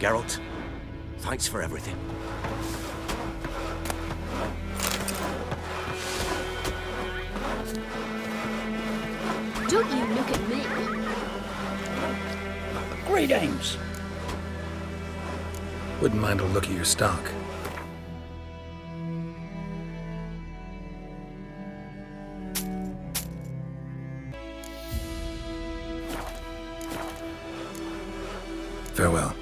Geralt, thanks for everything. Don't you look at me. Greetings. Wouldn't mind a look at your stock. Farewell.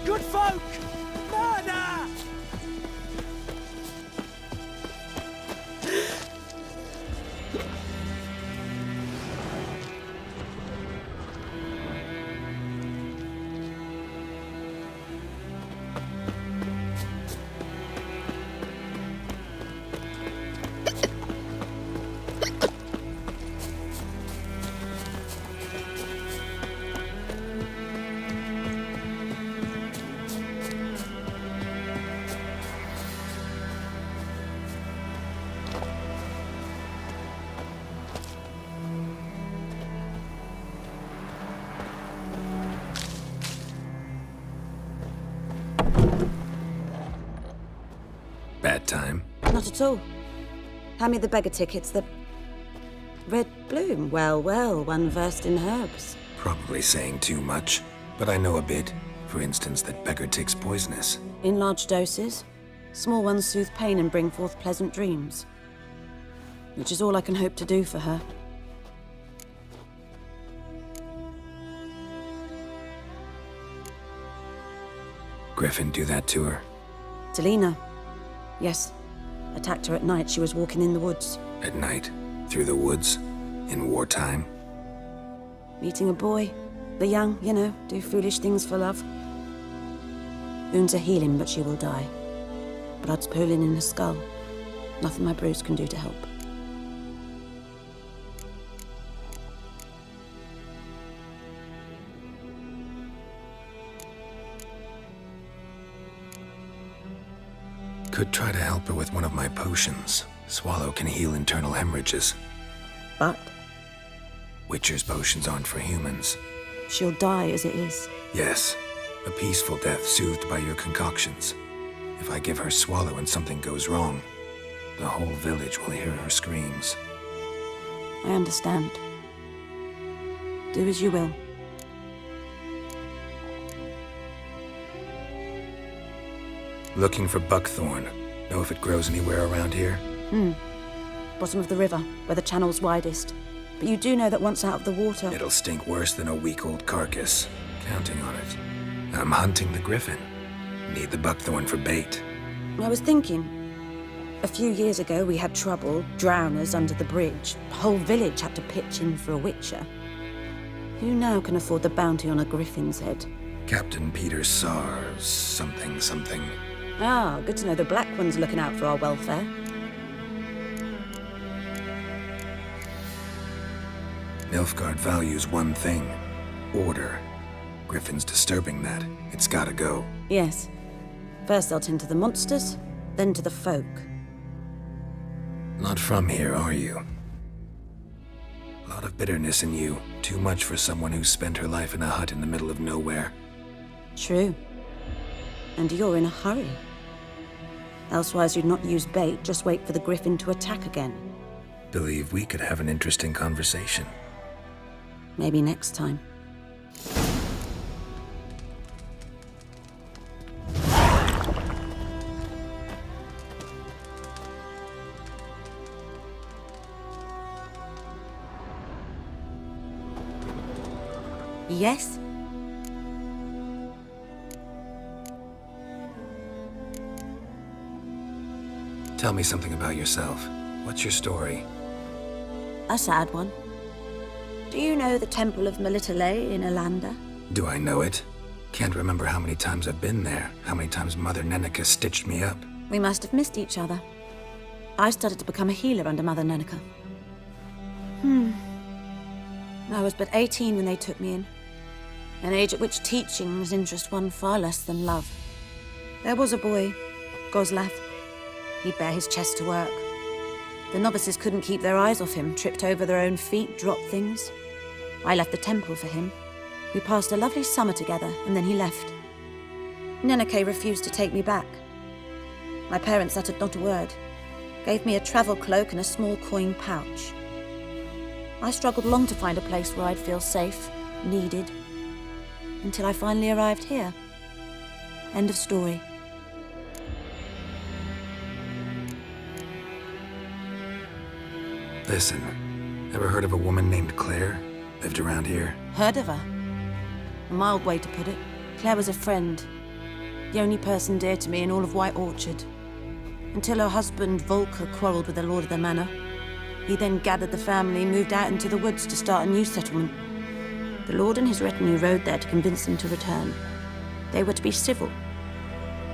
Good folk! Murder! Bad time. Not at all. Hand me the beggar tickets, the red bloom. Well, well, one versed in herbs. Probably saying too much, but I know a bit. For instance, that beggar tick's poisonous. In large doses. Small ones soothe pain and bring forth pleasant dreams. Which is all I can hope to do for her. Griffin do that to her? Delina. Yes. Attacked her at night. She was walking in the woods. At night? Through the woods? In wartime? Meeting a boy. The young, you know, do foolish things for love. Wounds are healing, but she will die. Blood's pooling in her skull. Nothing my bruise can do to help. Could try to help her with one of my potions. Swallow can heal internal hemorrhages. But Witcher's potions aren't for humans. she'll die as it is. Yes, a peaceful death soothed by your concoctions. If I give her Swallow and something goes wrong, the whole village will hear her screams. I understand. Do as you will. Looking for buckthorn. Know if it grows anywhere around here? Bottom of the river, where the channel's widest. But you do know that once out of the water... It'll stink worse than a week-old carcass. Counting on it. I'm hunting the griffin. Need the buckthorn for bait. I was thinking... A few years ago, we had trouble, drowners under the bridge. The whole village had to pitch in for a witcher. Who now can afford the bounty on a griffin's head? Captain Peter Sars, something. Ah, good to know the Black One's looking out for our welfare. Nilfgaard values one thing. Order. Griffin's disturbing that. It's gotta go. Yes. First they'll tend to the monsters, then to the folk. Not from here, are you? A lot of bitterness in you. Too much for someone who spent her life in a hut in the middle of nowhere. True. And you're in a hurry. Elsewise you'd not use bait, just wait for the griffin to attack again. Believe we could have an interesting conversation. Maybe next time. Yes? Tell me something about yourself. What's your story? A sad one. Do you know the Temple of Melitele in Alanda? Do I know it? Can't remember how many times I've been there, how many times Mother Neneka stitched me up. We must have missed each other. I started to become a healer under Mother Neneka. I was but 18 when they took me in. An age at which teachings interest one far less than love. There was a boy, Goslav. He'd bare his chest to work. The novices couldn't keep their eyes off him, tripped over their own feet, dropped things. I left the temple for him. We passed a lovely summer together, and then he left. Neneke refused to take me back. My parents uttered not a word, gave me a travel cloak and a small coin pouch. I struggled long to find a place where I'd feel safe, needed, until I finally arrived here. End of story. Listen, ever heard of a woman named Claire? Lived around here? Heard of her? A mild way to put it. Claire was a friend. The only person dear to me in all of White Orchard. Until her husband, Volker, quarreled with the lord of the manor. He then gathered the family and moved out into the woods to start a new settlement. The lord and his retinue rode there to convince them to return. They were to be civil.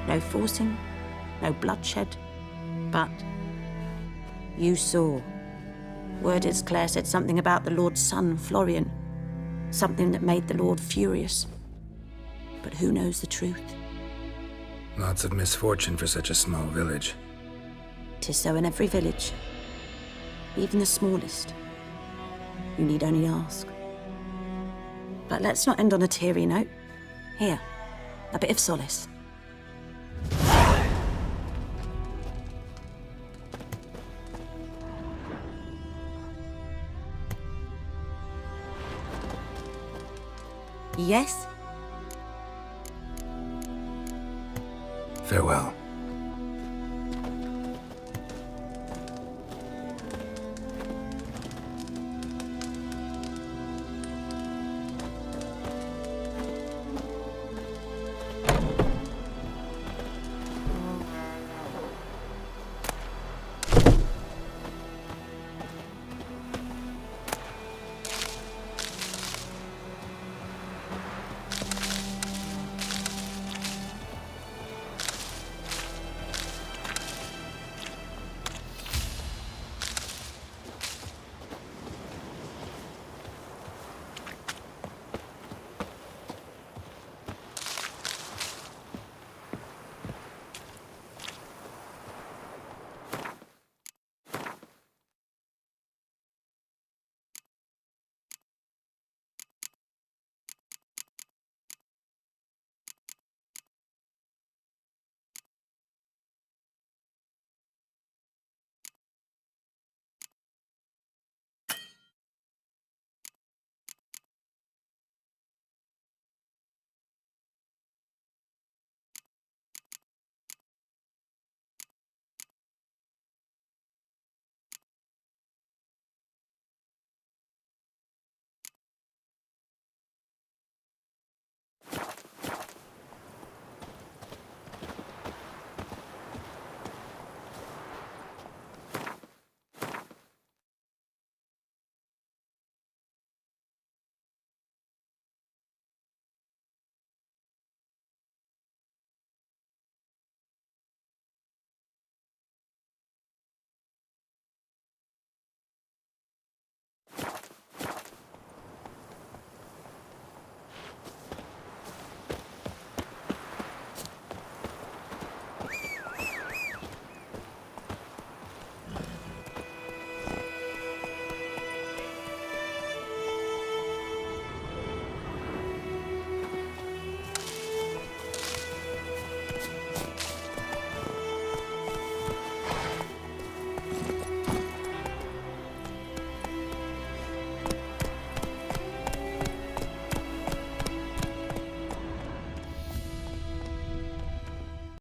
No forcing, no bloodshed. But you saw. Word is Claire said something about the lord's son, Florian. Something that made the lord furious. But who knows the truth? Lots of misfortune for such a small village. 'Tis so in every village. Even the smallest. You need only ask. But let's not end on a teary note. Here, a bit of solace. Yes? Farewell.